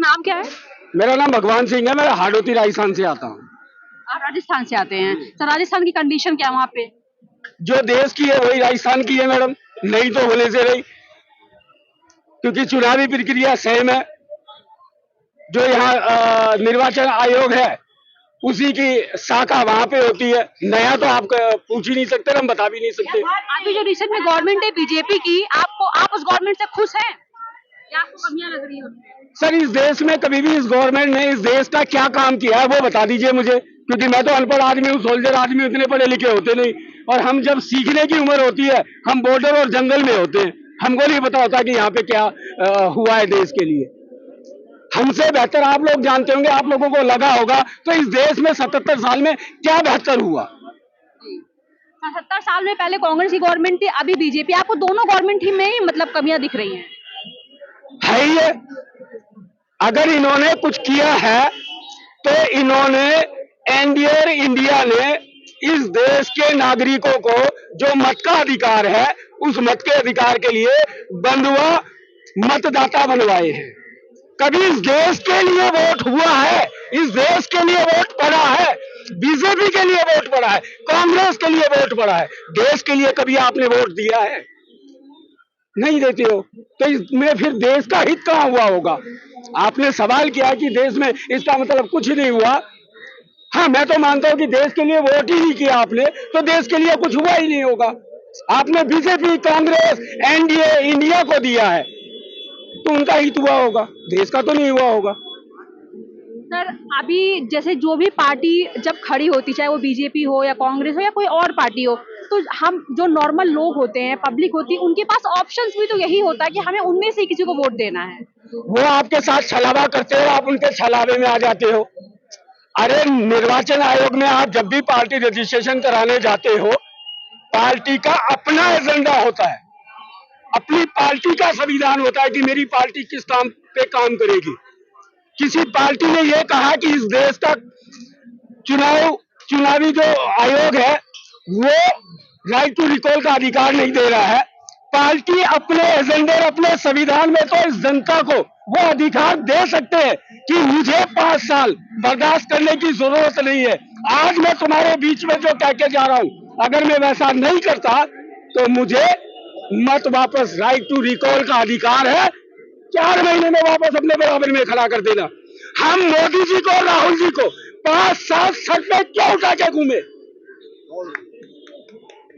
नाम क्या है? मेरा नाम भगवान सिंह है, मैं हाड़ौती राजस्थान से आता हूँ। आप राजस्थान से आते हैं, तो राजस्थान की कंडीशन क्या है वहाँ पे? जो देश की है वही राजस्थान की है मैडम, नहीं तो होने से रही, क्योंकि चुनावी प्रक्रिया सेम है। जो यहाँ निर्वाचन आयोग है उसी की शाखा वहाँ पे होती है। नया तो आप पूछ ही नहीं सकते, हम बता भी नहीं सकते। अभी जो रिसेंट में गवर्नमेंट है बीजेपी की, आप उस गवर्नमेंट से खुश हैं या आपको कमियां लग रही है? सर, इस देश में कभी भी इस गवर्नमेंट ने इस देश का क्या काम किया है वो बता दीजिए मुझे, क्योंकि मैं तो अनपढ़ आदमी हूँ, सोल्जर आदमी, इतने पढ़े लिखे होते नहीं। और हम जब सीखने की उम्र होती है हम बॉर्डर और जंगल में होते हैं, हमको नहीं पता होता कि यहाँ पे क्या हुआ है देश के लिए। हमसे बेहतर आप लोग जानते होंगे, आप लोगों को लगा होगा तो इस देश में 77 साल में क्या बेहतर हुआ। 70 साल में पहले कांग्रेस की गवर्नमेंट थी, अभी बीजेपी, आपको दोनों गवर्नमेंट ही में ही मतलब कमियां दिख रही हैं? है ये, अगर इन्होंने कुछ किया है तो इन्होंने, एनडीए और इंडिया ने इस देश के नागरिकों को जो मत का अधिकार है उस मत के अधिकार के लिए बंधुआ मतदाता बनवाए हैं। कभी इस देश के लिए वोट हुआ है? इस देश के लिए वोट पड़ा है? बीजेपी के लिए वोट पड़ा है? कांग्रेस के लिए वोट पड़ा है? देश के लिए कभी आपने वोट दिया है? नहीं देते हो तो इसमें फिर देश का हित कहाँ हुआ होगा? आपने सवाल किया कि देश में, इसका मतलब कुछ नहीं हुआ। हाँ, मैं तो मानता हूँ कि देश के लिए वोट ही नहीं किया आपने तो देश के लिए कुछ हुआ ही नहीं होगा। आपने बीजेपी, कांग्रेस, एनडीए, इंडिया को दिया है तो उनका हित हुआ होगा, देश का तो नहीं हुआ होगा। सर, अभी जैसे जो भी पार्टी जब खड़ी होती, चाहे वो बीजेपी हो या कांग्रेस हो या कोई और पार्टी हो, तो हम जो नॉर्मल लोग होते हैं, पब्लिक होती है, उनके पास ऑप्शंस भी तो यही होता है कि हमें उनमें से किसी को वोट देना है। वो आपके साथ छलावा करते हो, आप उनके छलावे में आ जाते हो। अरे, निर्वाचन आयोग में आप जब भी पार्टी रजिस्ट्रेशन कराने जाते हो, पार्टी का अपना एजेंडा होता है, अपनी पार्टी का संविधान होता है कि मेरी पार्टी किस काम पे काम करेगी। किसी पार्टी ने यह कहा कि इस देश का चुनावी जो आयोग है वो राइट टू रिकॉल का अधिकार नहीं दे रहा है। पार्टी अपने एजेंडे और अपने संविधान में तो इस जनता को वो अधिकार दे सकते हैं कि मुझे 5 साल बर्दाश्त करने की जरूरत नहीं है। आज मैं तुम्हारे बीच में जो कह के जा रहा हूं, अगर मैं वैसा नहीं करता तो मुझे मत वापस, राइट टू रिकॉल का अधिकार है, 4 महीने में वापस अपने बराबर में खड़ा कर देना। हम मोदी जी को, राहुल जी को 5 साल सर पे क्यों उठा के घूमे?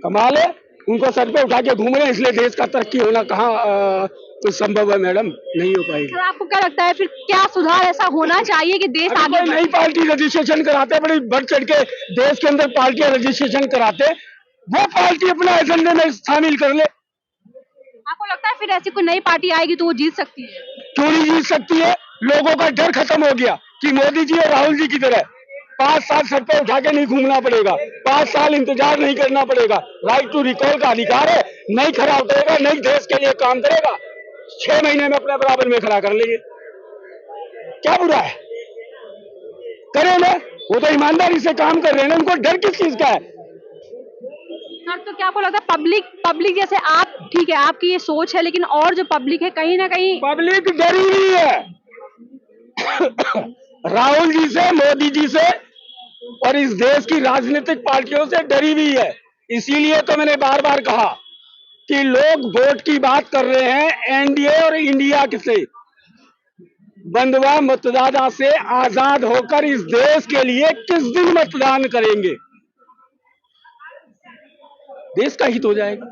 कमाल है, उनको सर पे उठा के घूम रहे हैं, इसलिए देश का तरक्की होना कहाँ संभव है मैडम? नहीं हो पाएगी। सर, आपको क्या लगता है फिर क्या सुधार ऐसा होना चाहिए कि देश आगे बढ़े? नई पार्टी रजिस्ट्रेशन कराते, बड़ी बढ़ चढ़ के देश के अंदर पार्टियां रजिस्ट्रेशन कराते, वो पार्टी अपना एजेंडे में शामिल कर ले। आपको लगता है फिर ऐसी कोई नई पार्टी आएगी तो वो जीत सकती है? क्यों नहीं जीत सकती है? लोगों का डर खत्म हो गया कि मोदी जी और राहुल जी की तरह 5 साल सर पे उठा के नहीं घूमना पड़ेगा, 5 साल इंतजार नहीं करना पड़ेगा। राइट टू रिकॉल का अधिकार है, नहीं खड़ा उतरेगा, नहीं देश के लिए काम करेगा, 6 महीने में अपने बराबर में खड़ा कर लेंगे। क्या बुरा है? करें ना, वो तो ईमानदारी से काम कर रहे हैं ना, उनको डर किस चीज का है? सर, तो क्या आपको लगता है पब्लिक जैसे आप, ठीक है आपकी ये सोच है, लेकिन और जो पब्लिक है कहीं ना कहीं पब्लिक डरी हुई है राहुल जी से, मोदी जी से और इस देश की राजनीतिक पार्टियों से डरी हुई है। इसीलिए तो मैंने बार बार कहा कि लोग वोट की बात कर रहे हैं एनडीए और इंडिया से, बंधुआ मतदाता से आजाद होकर इस देश के लिए किस दिन मतदान करेंगे? देश का हित हो जाएगा।